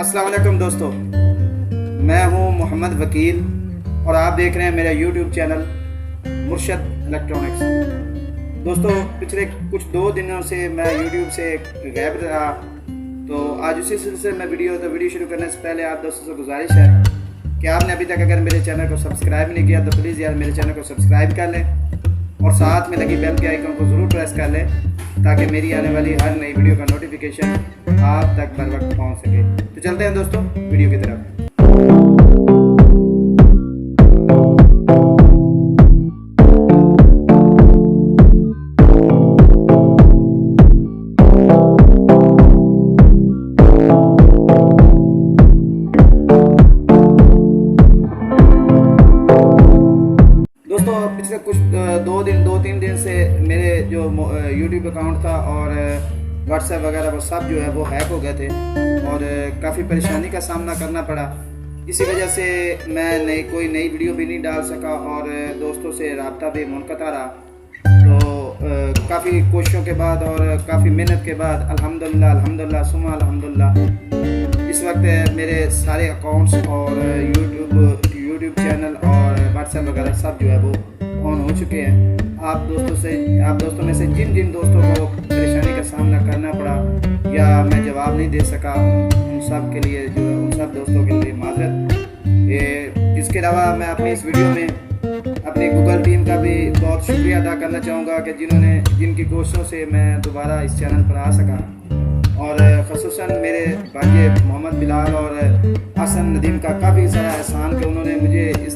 अस्सलाम वालेकुम दोस्तों, मैं हूं मोहम्मद वकील और आप देख रहे हैं मेरा यूट्यूब चैनल मुर्शद इलेक्ट्रॉनिक्स। दोस्तों, पिछले कुछ 2 दिनों से मैं यूट्यूब से गायब रहा, तो आज उसी सिलसिले में वीडियो शुरू करने से पहले आप दोस्तों से गुजारिश है कि आपने अभी तक अगर मेरे चैनल को सब्सक्राइब नहीं किया तो प्लीज़ यार मेरे चैनल को सब्सक्राइब कर लें और साथ में लगी बेल के आइकन को ज़रूर प्रेस कर लें ताकि मेरी आने वाली हर नई वीडियो का नोटिफिकेशन आप तक बर वक्त पहुँच सके। तो चलते हैं दोस्तों वीडियो की तरफ। दोस्तों, पिछले कुछ 2-3 दिन से मेरे जो यूट्यूब अकाउंट था और व्हाट्सएप वगैरह वो सब जो है वो हैक हो गए थे और काफ़ी परेशानी का सामना करना पड़ा। इसी वजह से मैं कोई नई वीडियो भी नहीं डाल सका और दोस्तों से रब्ता भी मुनक़ता रहा। तो काफ़ी कोशिशों के बाद और काफ़ी मेहनत के बाद अल्हम्दुलिल्लाह सुम्मा अल्हम्दुलिल्लाह इस वक्त मेरे सारे अकाउंट्स और यूट्यूब चैनल और व्हाट्सएप वगैरह सब जो है वो ऑन हो चुके हैं। आप दोस्तों में से जिन दोस्तों को परेशानी का सामना करना पड़ा या मैं जवाब नहीं दे सका, उन सब के लिए जो है उन सब दोस्तों के लिए माजरत। इसके अलावा मैं अपनी इस वीडियो में अपनी गूगल टीम का भी बहुत शुक्रिया अदा करना चाहूँगा कि जिनकी कोशिशों से मैं दोबारा इस चैनल पर आ सका और ख़ुसूसन मेरे भाई मोहम्मद बिलाल और हसन नदीम का काफ़ी सारा एहसान कि उन्होंने मुझे इस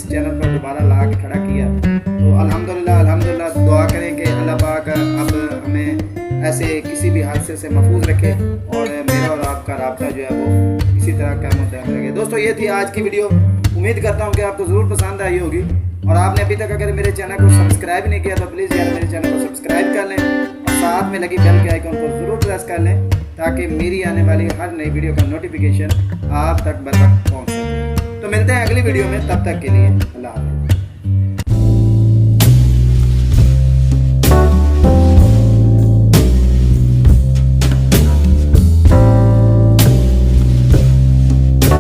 चैनल पर दोबारा ला के खड़ा किया। तो अल्हम्दुलिल्लाह दुआ करें कि अल्लाह पाक अब हमें ऐसे किसी भी हादसे से महफूज रखे और मेरा और आपका राब्ता जो है वो इसी तरह का मुतहम रहे। दोस्तों, ये थी आज की वीडियो। उम्मीद करता हूँ कि आपको ज़रूर पसंद आई होगी और आपने अभी तक अगर मेरे चैनल को सब्सक्राइब नहीं किया तो प्लीज़ यार मेरे चैनल को सब्सक्राइब कर लें और साथ में लगी बेल के आइकन को ज़रूर प्रेस कर लें ताकि मेरी आने वाली हर नई वीडियो का नोटिफिकेशन आप तक बर वक्त पहुँच सके। तो मिलते हैं अगली वीडियो में, तब तक के लिए अल्लाह हाफ़िज़।